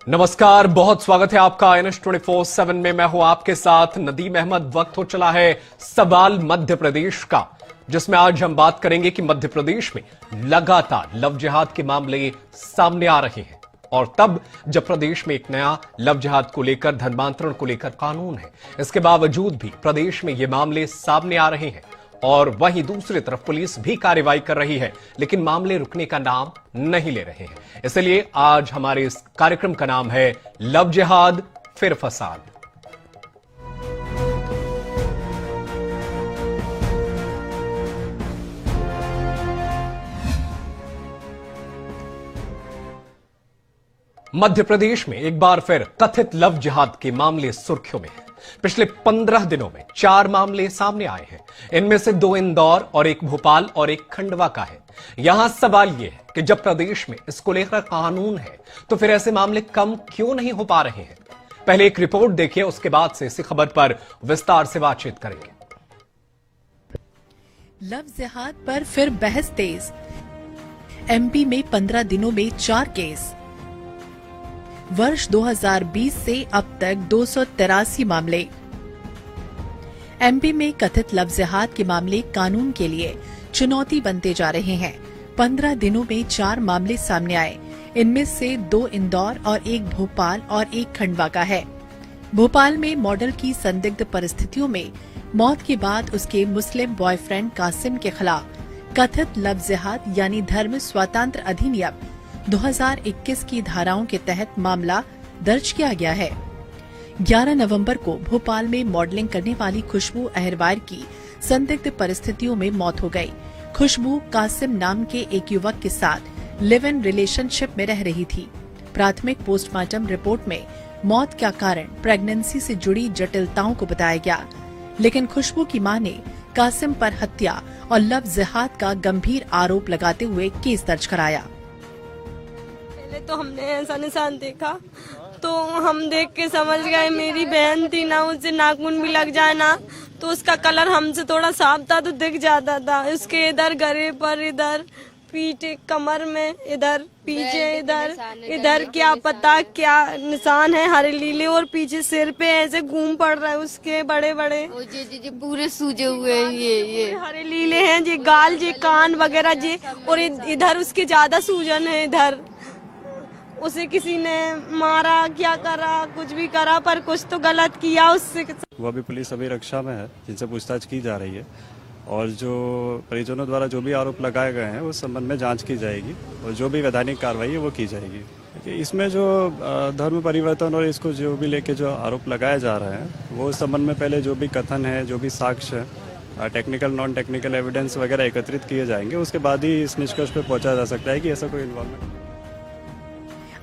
नमस्कार, बहुत स्वागत है आपका NH24/7 में। मैं हूं आपके साथ नदीम अहमद। वक्त हो चला है सवाल मध्य प्रदेश का, जिसमें आज हम बात करेंगे कि मध्य प्रदेश में लगातार लव जिहाद के मामले सामने आ रहे हैं, और तब जब प्रदेश में एक नया लव जिहाद को लेकर, धर्मांतरण को लेकर कानून है, इसके बावजूद भी प्रदेश में ये मामले सामने आ रहे हैं। और वहीं दूसरी तरफ पुलिस भी कार्रवाई कर रही है, लेकिन मामले रुकने का नाम नहीं ले रहे हैं। इसलिए आज हमारे इस कार्यक्रम का नाम है लव जिहाद फिर फसाद। मध्य प्रदेश में एक बार फिर कथित लव जिहाद के मामले सुर्खियों में हैं। पिछले 15 दिनों में 4 मामले सामने आए हैं। इनमें से 2 इंदौर और 1 भोपाल और 1 खंडवा का है। यहां सवाल यह है कि जब प्रदेश में इसको लेकर कानून है, तो फिर ऐसे मामले कम क्यों नहीं हो पा रहे हैं। पहले एक रिपोर्ट देखिए, उसके बाद से इसी खबर पर विस्तार से बातचीत करेंगे। लव जिहाद पर फिर बहस तेज। MP में 15 दिनों में 4 केस। वर्ष 2020 से अब तक 283 मामले। MP में कथित लव जिहाद के मामले कानून के लिए चुनौती बनते जा रहे हैं। 15 दिनों में 4 मामले सामने आए। इनमें से 2 इंदौर और 1 भोपाल और 1 खंडवा का है। भोपाल में मॉडल की संदिग्ध परिस्थितियों में मौत के बाद उसके मुस्लिम बॉयफ्रेंड कासिम के खिलाफ कथित लव जिहाद यानी धर्म स्वातंत्र अधिनियम 2021 की धाराओं के तहत मामला दर्ज किया गया है। 11 नवंबर को भोपाल में मॉडलिंग करने वाली खुशबू अहरवार की संदिग्ध परिस्थितियों में मौत हो गई। खुशबू कासिम नाम के एक युवक के साथ लिव इन रिलेशनशिप में रह रही थी। प्राथमिक पोस्टमार्टम रिपोर्ट में मौत का कारण प्रेगनेंसी से जुड़ी जटिलताओं को बताया गया, लेकिन खुशबू की मां ने कासिम पर हत्या और लव जिहाद का गंभीर आरोप लगाते हुए केस दर्ज कराया। तो हमने ऐसा निशान देखा तो हम देख के समझ गए, मेरी बहन थी ना, उससे नाखून भी लग जाए ना तो उसका कलर हमसे थोड़ा साफ था तो दिख जाता था। उसके इधर गले पर, इधर पीठ, कमर में, इधर पीछे, इधर क्या पता क्या निशान है, हरे लीले, और पीछे सिर पे ऐसे घूम पड़ रहे हैं उसके बड़े बड़े पूरे सूजे हुए ये हरे लीले हैं, जे गाल, जे कान वगैरह जे, और इधर उसके ज्यादा सूजन है। इधर उसे किसी ने मारा, क्या करा, कुछ भी करा, पर कुछ तो गलत किया उससे। वो अभी पुलिस अभिरक्षा में है, जिनसे पूछताछ की जा रही है, और जो परिजनों द्वारा जो भी आरोप लगाए गए हैं उस संबंध में जांच की जाएगी और जो भी वैधानिक कार्रवाई है वो की जाएगी। इसमें जो धर्म परिवर्तन और इसको जो भी लेके जो आरोप लगाए जा रहे हैं वो उस संबंध में पहले जो भी कथन है, जो भी साक्ष्य है, टेक्निकल नॉन टेक्निकल एविडेंस वगैरह एकत्रित किए जाएंगे। उसके बाद ही इस निष्कर्ष पे पहुंचा जा सकता है कि ऐसा कोई इन्वॉल्वमेंट।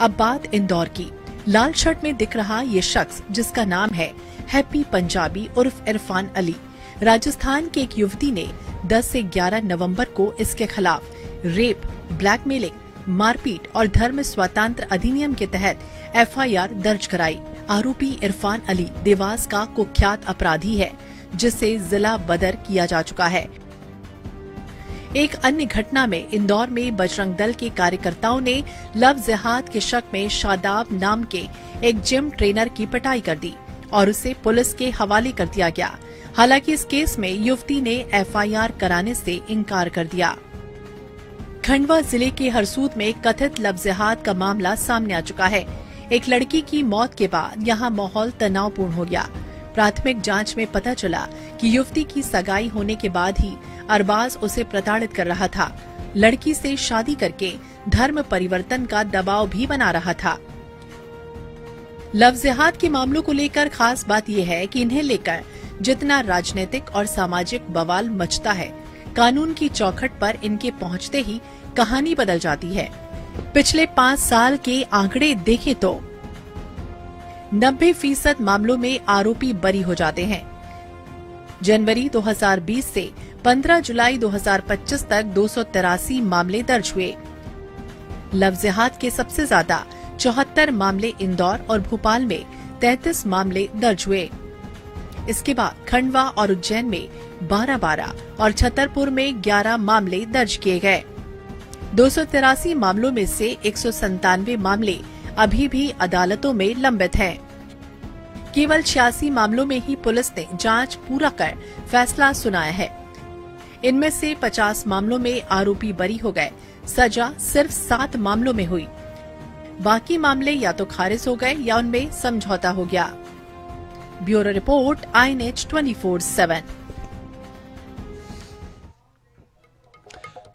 अब बात इंदौर की। लाल शर्ट में दिख रहा ये शख्स, जिसका नाम है हैप्पी पंजाबी उर्फ इरफान अली, राजस्थान की एक युवती ने 10 से 11 नवंबर को इसके खिलाफ रेप, ब्लैकमेलिंग, मारपीट और धर्म स्वातंत्र अधिनियम के तहत FIR दर्ज कराई। आरोपी इरफान अली देवास का कुख्यात अपराधी है, जिसे जिला बदर किया जा चुका है। एक अन्य घटना में इंदौर में बजरंग दल के कार्यकर्ताओं ने लव जिहाद के शक में शादाब नाम के एक जिम ट्रेनर की पिटाई कर दी और उसे पुलिस के हवाले कर दिया गया। हालांकि इस केस में युवती ने FIR कराने से इनकार कर दिया। खंडवा जिले के हरसूद में कथित लव जिहाद का मामला सामने आ चुका है। एक लड़की की मौत के बाद यहां माहौल तनावपूर्ण हो गया। प्राथमिक जांच में पता चला कि युवती की सगाई होने के बाद ही अरबाज उसे प्रताड़ित कर रहा था। लड़की से शादी करके धर्म परिवर्तन का दबाव भी बना रहा था। लव जिहाद के मामलों को लेकर खास बात यह है कि इन्हें लेकर जितना राजनीतिक और सामाजिक बवाल मचता है, कानून की चौखट पर इनके पहुंचते ही कहानी बदल जाती है। पिछले 5 साल के आंकड़े देखें तो 90% मामलों में आरोपी बरी हो जाते हैं। जनवरी 2020 से 15 जुलाई 2025 तक 283 मामले दर्ज हुए। लव जिहाद के सबसे ज्यादा 74 मामले इंदौर और भोपाल में 33 मामले दर्ज हुए। इसके बाद खंडवा और उज्जैन में 12-12 और छतरपुर में 11 मामले दर्ज किए गए। 283 मामलों में से 197 मामले अभी भी अदालतों में लंबित हैं। केवल 86 मामलों में ही पुलिस ने जांच पूरा कर फैसला सुनाया है। इनमें से 50 मामलों में आरोपी बरी हो गए, सजा सिर्फ 7 मामलों में हुई। बाकी मामले या तो खारिज हो गए या उनमें समझौता हो गया। Bureau report INH 24/7।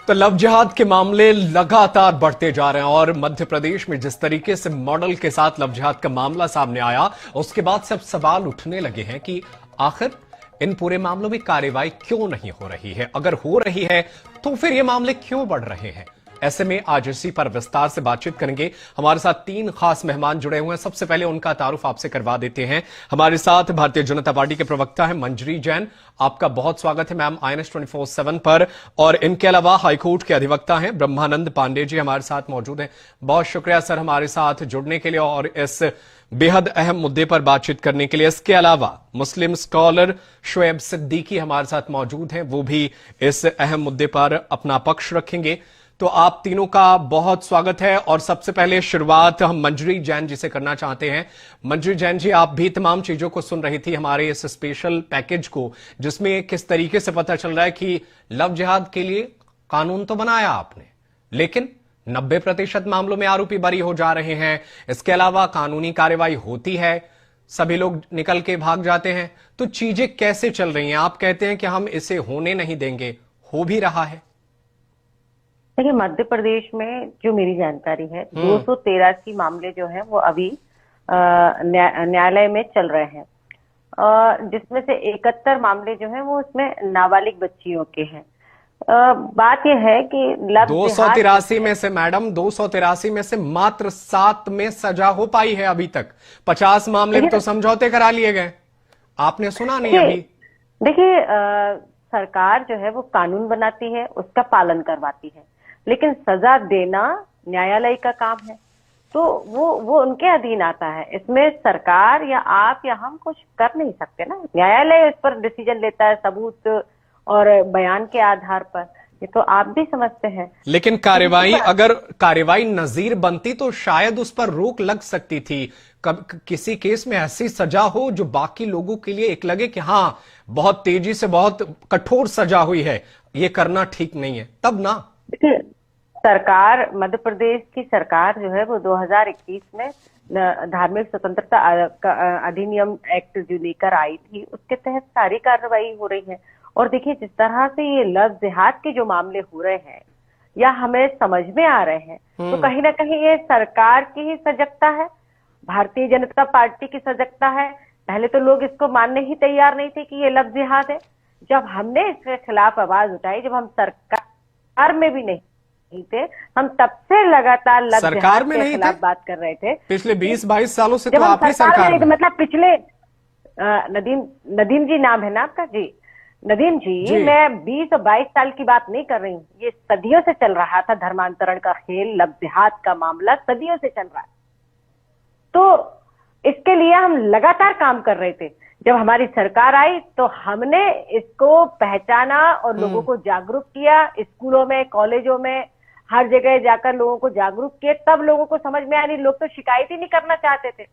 तो लव जिहाद के मामले लगातार बढ़ते जा रहे हैं और मध्य प्रदेश में जिस तरीके से मॉडल के साथ लव जिहाद का मामला सामने आया, उसके बाद सब सवाल उठने लगे हैं कि आखिर इन पूरे मामलों में कार्रवाई क्यों नहीं हो रही है। अगर हो रही है तो फिर ये मामले क्यों बढ़ रहे हैं। ऐसे में आज इसी पर विस्तार से बातचीत करेंगे। हमारे साथ 3 खास मेहमान जुड़े हुए हैं। सबसे पहले उनका तारुफ आपसे करवा देते हैं। हमारे साथ भारतीय जनता पार्टी के प्रवक्ता हैं मंजरी जैन। आपका बहुत स्वागत है मैम INH 24/7 पर। और इनके अलावा हाईकोर्ट के अधिवक्ता हैं ब्रह्मानंद पांडे जी हमारे साथ मौजूद हैं। बहुत शुक्रिया सर हमारे साथ जुड़ने के लिए और इस बेहद अहम मुद्दे पर बातचीत करने के लिए। इसके अलावा मुस्लिम स्कॉलर शोएब सिद्दीकी हमारे साथ मौजूद हैं, वो भी इस अहम मुद्दे पर अपना पक्ष रखेंगे। तो आप तीनों का बहुत स्वागत है। और सबसे पहले शुरुआत हम मंजरी जैन जी से करना चाहते हैं। मंजरी जैन जी, आप भी तमाम चीजों को सुन रही थी, हमारे इस स्पेशल पैकेज को, जिसमें किस तरीके से पता चल रहा है कि लव जिहाद के लिए कानून तो बनाया आपने, लेकिन 90% मामलों में आरोपी बरी हो जा रहे हैं। इसके अलावा कानूनी कार्रवाई होती है, सभी लोग निकल के भाग जाते हैं। तो चीजें कैसे चल रही हैं? आप कहते हैं कि हम इसे होने नहीं देंगे, हो भी रहा है। देखिए, मध्य प्रदेश में जो मेरी जानकारी है 283 मामले जो हैं वो अभी न्यायालय में चल रहे हैं, जिसमें से 71 मामले जो हैं वो उसमें नाबालिग बच्चियों के हैं। बात यह है कि 283 में से मैडम 283 में से मात्र 7 में सजा हो पाई है अभी तक। 50 मामले में तो समझौते करा लिए गए। आपने सुना नहीं अभी? देखिए, सरकार जो है वो कानून बनाती है, उसका पालन करवाती है, लेकिन सजा देना न्यायालय का काम है, तो वो उनके अधीन आता है। इसमें सरकार या आप या हम कुछ कर नहीं सकते ना। न्यायालय इस पर डिसीजन लेता है सबूत और बयान के आधार पर, ये तो आप भी समझते हैं। लेकिन अगर कार्रवाई नजीर बनती तो शायद उस पर रोक लग सकती थी। किसी केस में ऐसी सजा हो जो बाकी लोगों के लिए एक लगे कि हाँ बहुत तेजी से बहुत कठोर सजा हुई है, ये करना ठीक नहीं है, तब ना। देखिए, सरकार, मध्य प्रदेश की सरकार जो है वो 2021 में धार्मिक स्वतंत्रता अधिनियम एक्ट जो लेकर आई थी, उसके तहत सारी कार्रवाई हो रही है। और देखिए, जिस तरह से ये लव जिहाद के जो मामले हो रहे हैं या हमें समझ में आ रहे हैं, तो कहीं ना कहीं ये सरकार की ही सजगता है, भारतीय जनता पार्टी की सजगता है। पहले तो लोग इसको मानने ही तैयार नहीं थे कि ये लव जिहाद है। जब हमने इसके खिलाफ आवाज उठाई, जब हम सरकार में भी नहीं थे, हम तब से लगातार लव सरकार में के नहीं खिलाफ थे? बात कर रहे थे पिछले 20-22 सालों से जब तो हम आप ही सरकार में। मतलब पिछले नदीम जी नाम है ना आपका? जी नदीम जी, मैं 20 और 22 साल की बात नहीं कर रही हूँ। ये सदियों से चल रहा था, धर्मांतरण का खेल, लव जिहाद का मामला सदियों से चल रहा है। तो इसके लिए हम लगातार काम कर रहे थे। जब हमारी सरकार आई तो हमने इसको पहचाना और लोगों को जागरूक किया। स्कूलों में, कॉलेजों में, हर जगह जाकर लोगों को जागरूक किए, तब लोगों को समझ में आया। लोग तो शिकायत ही नहीं करना चाहते थे।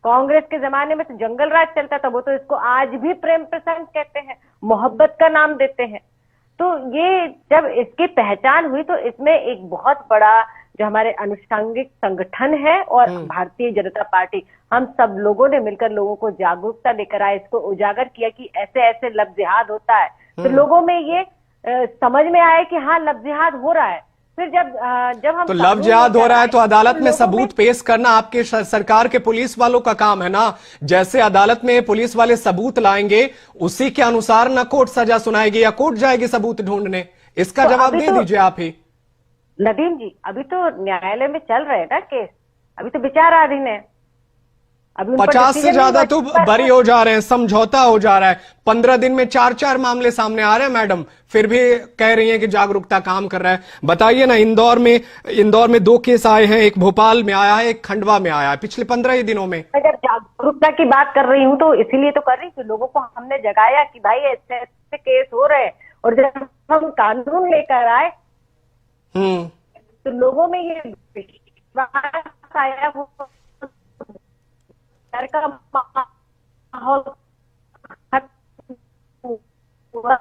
कांग्रेस के जमाने में तो जंगल राज चलता था, वो तो इसको आज भी प्रेम प्रसंग कहते हैं, मोहब्बत का नाम देते हैं। तो ये जब इसकी पहचान हुई तो इसमें एक बहुत बड़ा जो हमारे अनुषंगिक संगठन है और भारतीय जनता पार्टी, हम सब लोगों ने मिलकर लोगों को जागरूकता लेकर आए, इसको उजागर किया कि ऐसे ऐसे लव जिहाद होता है। तो लोगों में ये समझ में आया कि हाँ लव जिहाद हो रहा है। फिर जब हम तो लव जिहाद हो रहा है तो अदालत में सबूत पेश करना आपके सरकार के पुलिस वालों का काम है ना। जैसे अदालत में पुलिस वाले सबूत लाएंगे उसी के अनुसार ना कोर्ट सजा सुनाएगी या कोर्ट जाएगी सबूत ढूंढने। इसका जवाब दे दीजिए आप ही। नदीम जी, अभी तो न्यायालय में चल रहे हैं ना केस, अभी तो विचाराधीन है। अभी 50 से ज्यादा तो बरी हो जा रहे हैं, समझौता हो जा रहा है। 15 दिन में 4-4 मामले सामने आ रहे हैं मैडम, फिर भी कह रही हैं कि जागरूकता काम कर रहा है। बताइए ना, इंदौर में 2 केस आए हैं, एक भोपाल में आया है, एक खंडवा में आया है पिछले 15 ही दिनों में। अगर जागरूकता की बात कर रही हूँ तो इसीलिए तो कर रही हूँ, लोगों को हमने जगाया कि भाई ऐसे ऐसे केस हो रहे हैं। और जब हम कानून लेकर आए तो लोगों में ये विश्वास आया वो डर का माहौल हुआ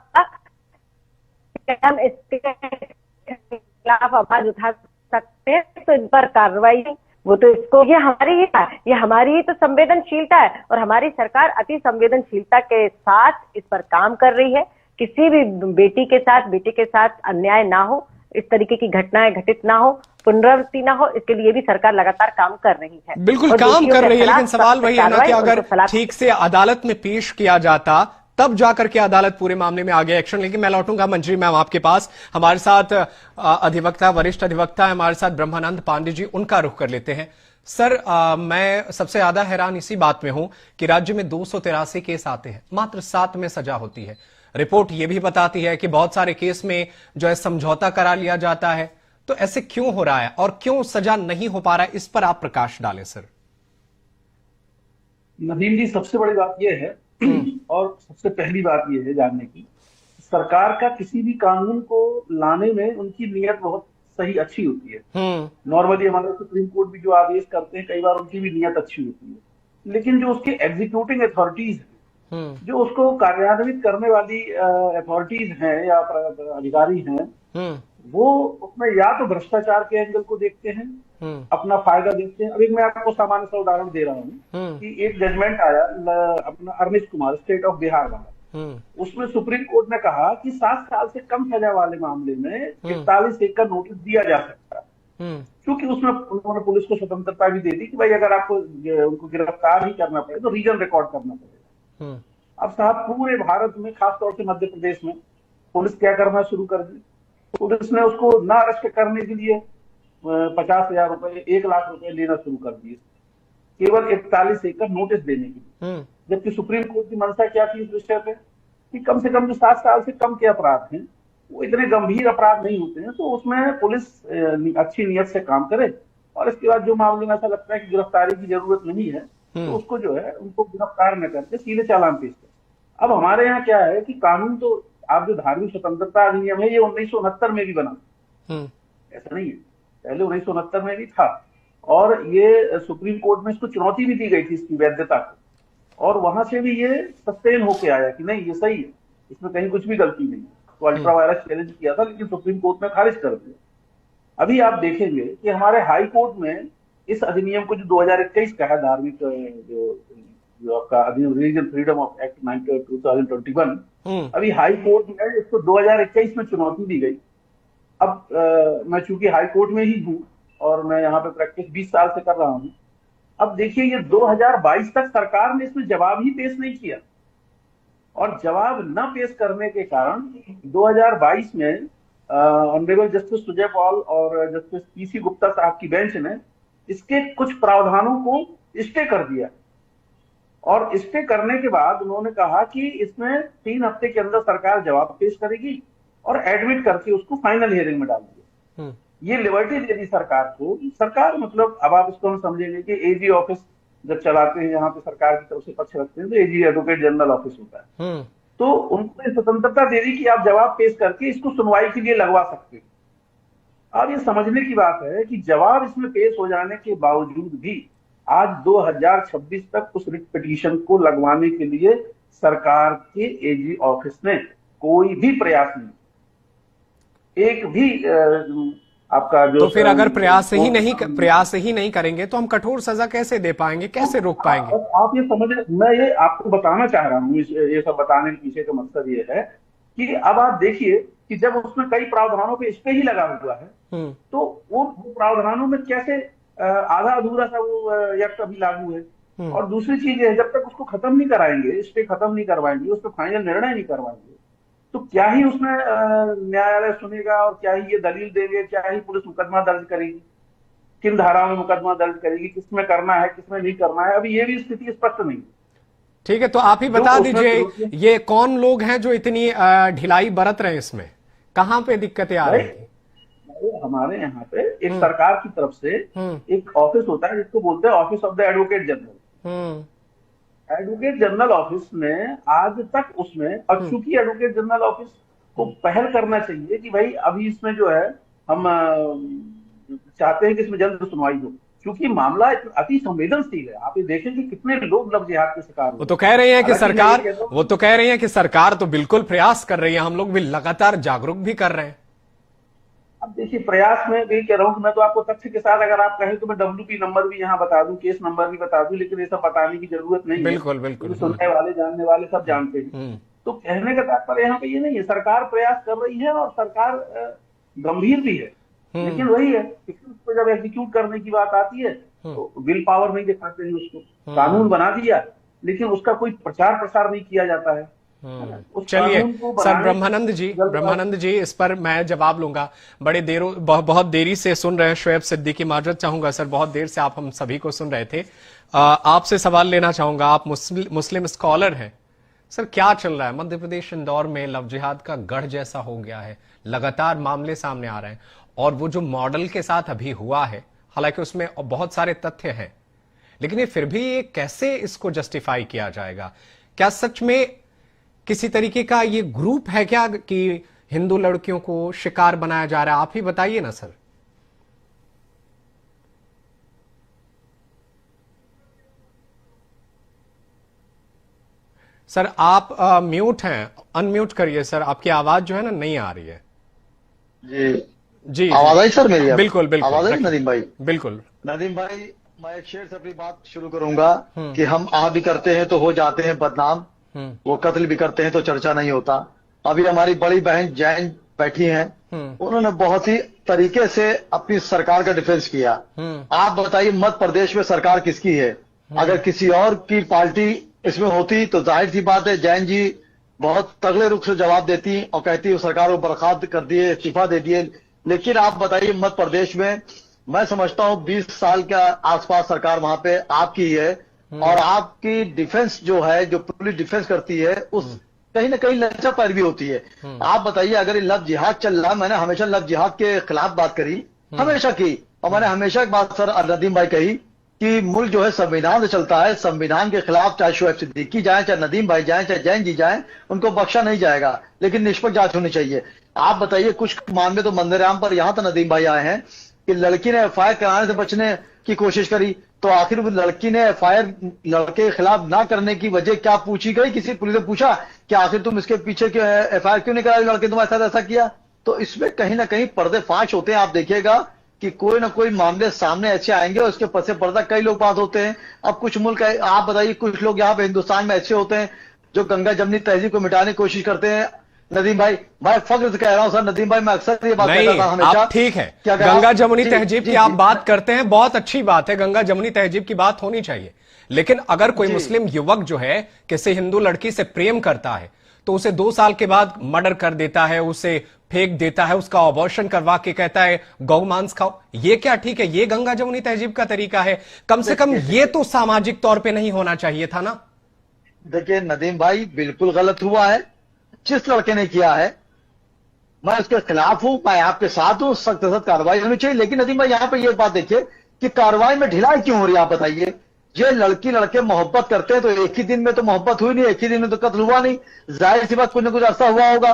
कि हम इसके खिलाफ आवाज उठा सकते हैं, तो इन पर कार्रवाई, वो तो इसको, ये हमारी ही तो संवेदनशीलता है और हमारी सरकार अति संवेदनशीलता के साथ इस पर काम कर रही है। किसी भी बेटी के साथ अन्याय ना हो, इस तरीके की घटनाएं घटित ना हो, पुनरावृत्ति ना हो, इसके लिए भी सरकार लगातार काम कर रही है। बिल्कुल काम कर रही है, लेकिन सवाल वही है ना कि अगर ठीक से अदालत में पेश किया जाता तब जाकर के अदालत पूरे मामले में आगे एक्शन लेगी। मैं लौटूंगा मंजरी मैम आपके पास। हमारे साथ अधिवक्ता, वरिष्ठ अधिवक्ता है हमारे साथ ब्रह्मानंद पांडे जी, उनका रुख कर लेते हैं। सर, मैं सबसे ज्यादा हैरान इसी बात में हूं कि राज्य में 283 केस आते हैं, मात्र 7 में सजा होती है। रिपोर्ट यह भी बताती है कि बहुत सारे केस में जो है समझौता करा लिया जाता है। तो ऐसे क्यों हो रहा है और क्यों सजा नहीं हो पा रहा है, इस पर आप प्रकाश डालें सर। नदीम जी, सबसे बड़ी बात यह है और सबसे पहली बात यह है जानने की, सरकार का किसी भी कानून को लाने में उनकी नीयत बहुत सही अच्छी होती है। नॉर्मली हमारे सुप्रीम कोर्ट भी जो आदेश करते हैं कई बार उनकी भी नीयत अच्छी होती है, लेकिन जो उसके एग्जीक्यूटिंग अथॉरिटीज हैं, जो उसको कार्यान्वित करने वाली अथॉरिटीज हैं या अधिकारी हैं, वो उसमें या तो भ्रष्टाचार के एंगल को देखते हैं, अपना फायदा देखते हैं। अभी मैं आपको सामान्य सा उदाहरण दे रहा हूँ कि एक जजमेंट आया अपना अरनिश कुमार, स्टेट ऑफ बिहार वाला, उसमें सुप्रीम कोर्ट ने कहा कि 7 साल से कम सजा वाले मामले में 41 एक का नोटिस दिया जा सकता है, क्योंकि उसमें उन्होंने पुलिस को स्वतंत्रता भी दे दी कि भाई अगर आपको उनको गिरफ्तार ही करना पड़े तो रीजन रिकॉर्ड करना पड़ेगा। अब साहब पूरे भारत में, खासतौर से मध्य प्रदेश में, पुलिस क्या करना शुरू कर दी, पुलिस ने उसको ना अरेस्ट करने के लिए 50,000 रुपए, 1 लाख रुपए लेना शुरू कर दिए, केवल 41 एक का नोटिस देने के लिए। जबकि सुप्रीम कोर्ट की मंशा क्या थी इस विषय पे कि कम से कम जो 7 साल से कम के अपराध हैं वो इतने गंभीर अपराध नहीं होते हैं, तो उसमें पुलिस अच्छी नियत से काम करे और इसके बाद जो मामले में ऐसा लगता है कि गिरफ्तारी की जरूरत नहीं है तो उसको जो है उनको गिरफ्तार न करके सीधे चालान पेश करे। अब हमारे यहाँ क्या है कि कानून तो, आप जो धार्मिक स्वतंत्रता अधिनियम है ये 1969 में भी बना, ऐसा नहीं है, पहले 1969 में भी था और ये सुप्रीम कोर्ट में इसको चुनौती भी दी गई थी इसकी वैधता को, और वहां से भी ये सस्टेन होके आया कि नहीं ये सही है, इसमें कहीं कुछ भी गलती नहीं है। तो अल्ट्रा वायरस चैलेंज किया था लेकिन सुप्रीम कोर्ट ने खारिज कर दिया। अभी आप देखेंगे कि हमारे हाई कोर्ट में इस अधिनियम को जो 2021 का है, धार्मिक जो आपका अधिनियम रिलीजन फ्रीडम ऑफ एक्ट 2021, अभी हाई कोर्ट में इसको 2021 में चुनौती दी गई। अब मैं चूंकि हाई कोर्ट में ही हूं और मैं यहाँ पे प्रैक्टिस 20 साल से कर रहा हूं, अब देखिए ये 2022 तक सरकार ने इसमें जवाब ही पेश नहीं किया और जवाब न पेश करने के कारण 2022 में ऑनरेबल जस्टिस सुजय पॉल और जस्टिस पीसी गुप्ता साहब की बेंच ने इसके कुछ प्रावधानों को स्टे कर दिया और स्टे करने के बाद उन्होंने कहा कि इसमें 3 हफ्ते के अंदर सरकार जवाब पेश करेगी और एडमिट करके उसको फाइनल हियरिंग में डाल दिया। ये लिबर्टी दे दी सरकार को। सरकार मतलब अब आप इसको हम समझेंगे कि एजी ऑफिस जब चलाते हैं, यहाँ पे सरकार की तरफ से पक्ष रखते हैं तो एजी एडवोकेट जनरल ऑफिस होता है, तो उनको स्वतंत्रता दे दी कि आप जवाब पेश करके इसको सुनवाई के लिए लगवा सकते हैं। अब ये समझने की बात है कि जवाब इसमें पेश हो जाने के बावजूद भी आज 2026 तक उस रिट पिटीशन को लगवाने के लिए सरकार के एजी ऑफिस ने कोई भी प्रयास नहीं, एक भी आपका जो, तो फिर अगर प्रयास ही नहीं करेंगे तो हम कठोर सजा कैसे दे पाएंगे, कैसे रोक पाएंगे? आप ये समझ, मैं ये आपको बताना चाह रहा हूँ, ये सब बताने के पीछे का मकसद ये है कि अब आप देखिए कि जब उसमें कई प्रावधानों पे स्टे ही लगा हुआ है तो वो प्रावधानों में कैसे आधा अधूरा सा वो एक्ट अभी लागू है। और दूसरी चीज है, जब तक उसको खत्म नहीं कराएंगे, स्टे खत्म नहीं करवाएंगे, उस पर फाइनल निर्णय नहीं करवाएंगे, तो क्या ही उसमें न्यायालय सुनेगा और क्या ही ये दलील देंगे, क्या ही पुलिस मुकदमा दर्ज करेगी, किन धारा में मुकदमा दर्ज करेगी, किसमें करना है किसमें नहीं करना है, अभी ये भी स्थिति स्पष्ट नहीं। ठीक है, तो आप ही बता दीजिए ये कौन लोग हैं जो इतनी ढिलाई बरत रहे हैं, इसमें कहाँ पे दिक्कतें आ रही है? हमारे यहाँ पे एक सरकार की तरफ से एक ऑफिस होता है जिसको बोलते हैं office of the advocate general. Advocate general office ने आज तक उसमें, और चूंकि एडवोकेट जनरल ऑफिस को पहल करना चाहिए कि भाई अभी इसमें जो है हम चाहते हैं कि इसमें जल्द सुनवाई हो, क्योंकि मामला अति संवेदनशील है। आप ये देखें कि कितने लोग लव जिहाद के शिकार हुए। वो तो कह रहे हैं कि हालांकि सरकार, मैं ये कह रहा हूं- वो तो कह रही है कि सरकार तो बिल्कुल प्रयास कर रही है, हम लोग भी लगातार जागरूक भी कर रहे हैं। अब देखिए, प्रयास में भी कह रहा हूँ कि मैं तो आपको तथ्य के साथ अगर आप कहें तो मैं WP नंबर भी यहाँ बता दूं, केस नंबर भी बता दूं, लेकिन ये सब बताने की जरूरत नहीं है। बिल्कुल बिल्कुल। क्योंकि सुनने वाले जानने वाले सब जानते हैं। तो कहने का तात्पर्य यहाँ पे ये नहीं है, सरकार प्रयास कर रही है और सरकार गंभीर भी है, लेकिन वही है कि उसको जब एग्जीक्यूट करने की बात आती है तो विल पावर नहीं दिखाते हैं उसको। कानून बना दिया लेकिन उसका कोई प्रचार प्रसार नहीं किया जाता है। चलिए सर, ब्रह्मानंद जी इस पर मैं जवाब लूंगा। बहुत देरी से सुन रहे हैं शोएब सिद्दीकी, माजरत चाहूंगा सर, बहुत देर से आप हम सभी को सुन रहे थे। आपसे सवाल लेना चाहूंगा, आप मुस्लिम स्कॉलर हैं सर, क्या चल रहा है मध्य प्रदेश इंदौर में? लव जिहाद का गढ़ जैसा हो गया है, लगातार मामले सामने आ रहे हैं, और वो जो मॉडल के साथ अभी हुआ है, हालांकि उसमें बहुत सारे तथ्य हैं, लेकिन ये फिर भी ये कैसे इसको जस्टिफाई किया जाएगा? क्या सच में किसी तरीके का ये ग्रुप है क्या कि हिंदू लड़कियों को शिकार बनाया जा रहा है? आप ही बताइए ना सर। सर आप म्यूट हैं, अनम्यूट करिए सर, आपकी आवाज जो है ना नहीं आ रही है। जी आवाज आई सर मेरी? बिल्कुल बिल्कुल आवाज आई नदीम भाई? बिल्कुल नदीम भाई, मैं एक शेर से अपनी बात शुरू करूंगा कि हम आ भी करते हैं तो हो जाते हैं बदनाम, वो कत्ल भी करते हैं तो चर्चा नहीं होता। अभी हमारी बड़ी बहन जैन बैठी हैं, उन्होंने बहुत ही तरीके से अपनी सरकार का डिफेंस किया। आप बताइए मध्य प्रदेश में सरकार किसकी है? अगर किसी और की पार्टी इसमें होती तो जाहिर सी बात है जैन जी बहुत तगड़े रुख से जवाब देती और कहती वो सरकार को बर्खास्त कर दिए, इस्तीफा दे दिए। लेकिन आप बताइए मध्य प्रदेश में मैं समझता हूं 20 साल का आसपास सरकार वहां पे आपकी है, और आपकी डिफेंस जो है, जो पुलिस डिफेंस करती है, उस कहीं ना कहीं लज्जा पैरवी होती है। आप बताइए अगर लव जिहाद चल रहा, मैंने हमेशा लव जिहाद के खिलाफ बात करी, हमेशा की, और मैंने हमेशा एक बात सर नदीम भाई कही कि मुल्क जो है संविधान से चलता है, संविधान के खिलाफ चाहे शोएब सिद्दीकी जाए, चाहे नदीम भाई जाए, चाहे जैन जी जाए, उनको बख्शा नहीं जाएगा, लेकिन निष्पक्ष जांच होनी चाहिए। आप बताइए कुछ मामले तो मंदिराम पर यहां तो नदीम भाई आए हैं कि लड़की ने FIR कराने से बचने की कोशिश करी, तो आखिर वो लड़की ने FIR लड़के के खिलाफ ना करने की वजह क्या पूछी गई? किसी पुलिस ने पूछा कि आखिर तुम इसके पीछे FIR क्यों नहीं कराई, लड़के तुम ऐसा किया? तो इसमें कहीं ना कहीं पर्देफाश होते हैं। आप देखिएगा कि कोई ना कोई मामले सामने ऐसे आएंगे और उसके पसे पर्दा कई लोग बात होते हैं। अब कुछ मुल्क, आप बताइए कुछ लोग यहाँ पे हिंदुस्तान में ऐसे होते हैं जो गंगा जमनी तहजीब को मिटाने की कोशिश करते हैं। नदीम भाई, मैं फख्र से कह रहा हूं सर, नदीम भाई मैं अक्सर ये बात कहता था हमेशा। आप ठीक है, गंगा जमुनी तहजीब की आप बात करते हैं, बहुत अच्छी बात है, गंगा जमुनी तहजीब की बात होनी चाहिए, लेकिन अगर कोई मुस्लिम युवक जो है किसी हिंदू लड़की से प्रेम करता है तो उसे 2 साल के बाद मर्डर कर देता है, उसे फेंक देता है, उसका अबॉर्शन करवा के कहता है गौ मांस खाओ, ये क्या ठीक है? ये गंगा जमुनी तहजीब का तरीका है? कम से कम ये तो सामाजिक तौर पे नहीं होना चाहिए था ना? देखिए नदीम भाई, बिल्कुल गलत हुआ है जिस लड़के ने किया है, मैं उसके खिलाफ हूं, मैं आपके साथ हूं, सख्त सख्त कार्रवाई होनी चाहिए। लेकिन नदीम भाई यहाँ पे ये बात देखिए कि कार्रवाई में ढिलाई क्यों हो रही है? आप बताइए, ये लड़की लड़के मोहब्बत करते हैं तो एक ही दिन में तो मोहब्बत हुई नहीं, एक ही दिन में तो कत्ल हुआ नहीं, जाहिर सी बात कुछ ना कुछ अरसा हुआ होगा,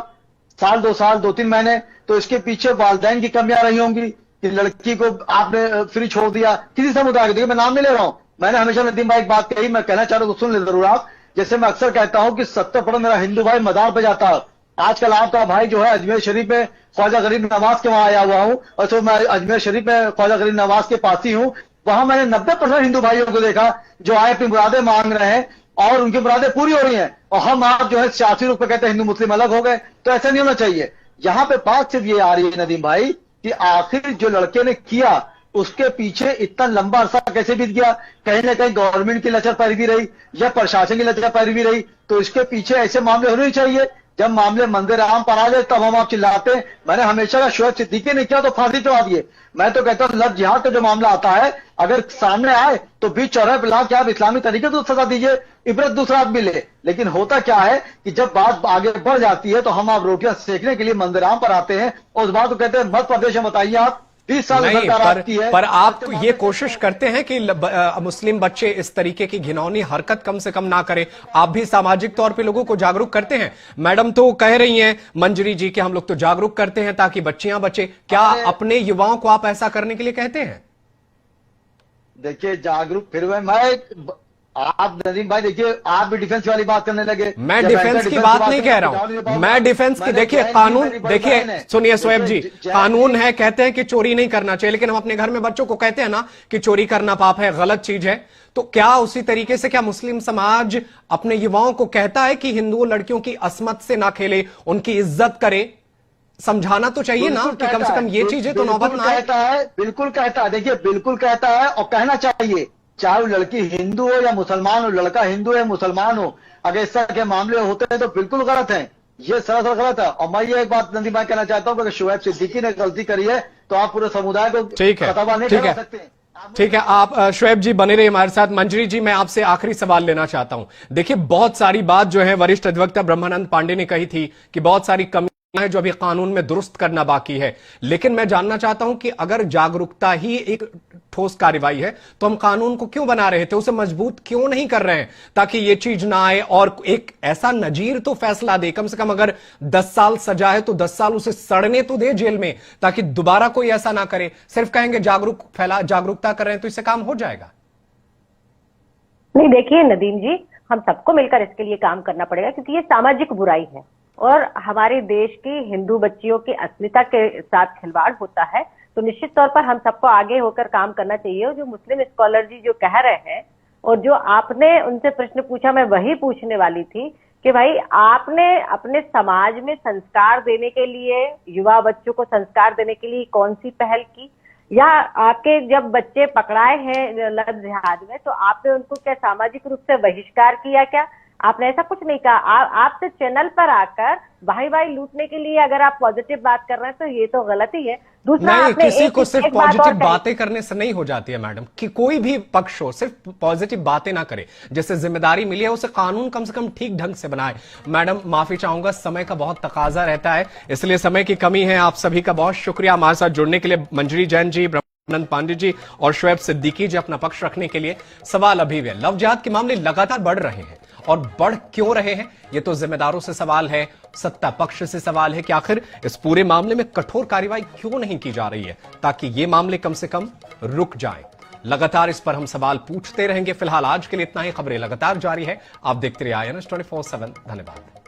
साल 2 साल 2-3 महीने, तो इसके पीछे वालिदैन की कमियां रही होंगी कि लड़की को आपने फ्री छोड़ दिया किसी समुदाय को। देखिए मैं नाम नहीं ले रहा हूं, मैंने हमेशा नदीम भाई एक बात कही, मैं कहना चाह रहा हूं, सुन ले जरूर आप। जैसे मैं अक्सर कहता हूं कि 70 पढ़ो मेरा हिंदू भाई मदार पे जाता है, आजकल आपका भाई जो है अजमेर शरीफ में ख्वाजा गरीब नवाज के वहां आया हुआ हूं, और तो मैं अजमेर शरीफ में ख्वाजा गरीब नवाज के पास ही हूं, वहां मैंने 90% हिंदू भाइयों को देखा जो आए अपनी मुरादें मांग रहे हैं और उनकी मुरादें पूरी हो रही हैं, और हम आप जो है सियासी रूप में कहते हैं हिंदू मुस्लिम अलग हो गए, तो ऐसा नहीं होना चाहिए। यहाँ पे बात सिर्फ ये आ रही है नदीम भाई कि आखिर जो लड़के ने किया उसके पीछे इतना लंबा अरसा कैसे बीत गया? कहीं ना कहीं गवर्नमेंट की लचर पैरवी रही या प्रशासन की लचर पैरवी रही, तो इसके पीछे ऐसे मामले होने चाहिए। जब मामले मंदिर आम पर आ जाए तब हम आप चिल्लाते हैं। मैंने हमेशा शोएब सिद्दीकी ने किया तो फांसी चढ़ा दिए। मैं तो कहता हूं लव जिहाद का जो मामला आता है अगर सामने आए तो बीच चौराहे पर ला के आप इस्लामी तरीके से सजा दीजिए, इबरत दूसरा आदमी ले। लेकिन होता क्या है कि जब बात आगे बढ़ जाती है तो हम आप रोटियां सेकने के लिए मंदिर आम पर आते हैं और उस बात को कहते हैं मध्य प्रदेश में बताइए आप 20 साल नहीं, सरकार पर आप ये कोशिश करते हैं कि मुस्लिम बच्चे इस तरीके की घिनौनी हरकत कम से कम ना करें। आप भी सामाजिक तौर पे लोगों को जागरूक करते हैं। मैडम तो कह रही हैं मंजरी जी कि हम लोग तो जागरूक करते हैं ताकि बच्चियां बचे। क्या अपने युवाओं को आप ऐसा करने के लिए कहते हैं? देखिए जागरूक फिर मैं आप नदीम भाई देखिए आप भी डिफेंस वाली बात करने लगे। मैं डिफेंस की बात नहीं कह रहा हूं, मैं डिफेंस की, देखिए कानून, देखिए सुनिए शोएब जी, कानून है, कहते हैं कि चोरी नहीं करना चाहिए, लेकिन हम अपने घर में बच्चों को कहते हैं ना कि चोरी करना पाप है, गलत चीज है। तो क्या उसी तरीके से क्या मुस्लिम समाज अपने युवाओं को कहता है कि हिंदू लड़कियों की असमत से ना खेले, उनकी इज्जत करे? समझाना तो चाहिए ना कि कम से कम ये चीजें तो नौबत ना आए। कहता है, बिल्कुल कहता है, देखिए बिल्कुल कहता है और कहना चाहिए, चाहे वो लड़की हिंदू हो या मुसलमान हो, लड़का हिंदू या मुसलमान हो, अगर इस तरह के मामले होते हैं तो बिल्कुल गलत है, ये सरासर गलत है। और मैं ये एक बात नदीम भाई कहना चाहता हूँ कि अगर शोएब सिद्दीकी ने गलती करी है तो आप पूरे समुदाय को खतवा नहीं करा सकते। ठीक है, आप शोएब जी बने रहे हमारे साथ। मंजरी जी, मैं आपसे आखिरी सवाल लेना चाहता हूं। देखिए बहुत सारी बात जो है वरिष्ठ अधिवक्ता ब्रह्मानंद पांडे ने कही थी कि बहुत सारी कमियां है जो अभी कानून में दुरुस्त करना बाकी है, लेकिन मैं जानना चाहता हूं कि अगर जागरूकता ही एक ठोस कार्रवाई है तो हम कानून को क्यों बना रहे थे, उसे मजबूत क्यों नहीं कर रहे हैं ताकि ये चीज ना आए और एक ऐसा नजीर तो फैसला दे, कम से कम अगर 10 साल सजा है तो 10 साल उसे सड़ने तो दे जेल में, ताकि दोबारा कोई ऐसा ना करे। सिर्फ कहेंगे जागरूकता कर रहे हैं तो इससे काम हो जाएगा? नहीं, देखिए नदीम जी, हम सबको मिलकर इसके लिए काम करना पड़ेगा, क्योंकि ये सामाजिक बुराई है और हमारे देश की हिंदू बच्चियों की अस्मिता के साथ खिलवाड़ होता है। तो निश्चित तौर पर हम सबको आगे होकर काम करना चाहिए। और जो मुस्लिम स्कॉलर जी जो कह रहे हैं और जो आपने उनसे प्रश्न पूछा, मैं वही पूछने वाली थी कि भाई आपने अपने समाज में संस्कार देने के लिए, युवा बच्चों को संस्कार देने के लिए कौन सी पहल की, या आपके जब बच्चे पकड़ाए हैं लद जिहाद में तो आपने उनको क्या सामाजिक रूप से बहिष्कार किया? क्या आपने ऐसा कुछ नहीं कहा। आपसे चैनल पर आकर भाई लूटने के लिए अगर आप पॉजिटिव बात कर रहे हैं तो ये तो गलत ही है। दूसरा, नहीं, किसी को सिर्फ पॉजिटिव बातें करने से नहीं हो जाती है मैडम, कि कोई भी पक्ष हो सिर्फ पॉजिटिव बातें ना करे, जैसे जिम्मेदारी मिली है उसे कानून कम से कम ठीक ढंग से बनाए। मैडम माफी चाहूंगा, समय का बहुत तकाजा रहता है, इसलिए समय की कमी है। आप सभी का बहुत शुक्रिया हमारे साथ जुड़ने के लिए, मंजरी जैन जी, ब्रह्मानंद पांडे जी और शोएब सिद्दीकी जी अपना पक्ष रखने के लिए। सवाल अभी भी लव जिहाद के मामले लगातार बढ़ रहे हैं, और बढ़ क्यों रहे हैं ये तो जिम्मेदारों से सवाल है, सत्ता पक्ष से सवाल है कि आखिर इस पूरे मामले में कठोर कार्रवाई क्यों नहीं की जा रही है ताकि ये मामले कम से कम रुक जाएं। लगातार इस पर हम सवाल पूछते रहेंगे। फिलहाल आज के लिए इतना ही, खबरें लगातार जारी है। आप देखते रहिए IANS 24/7। धन्यवाद।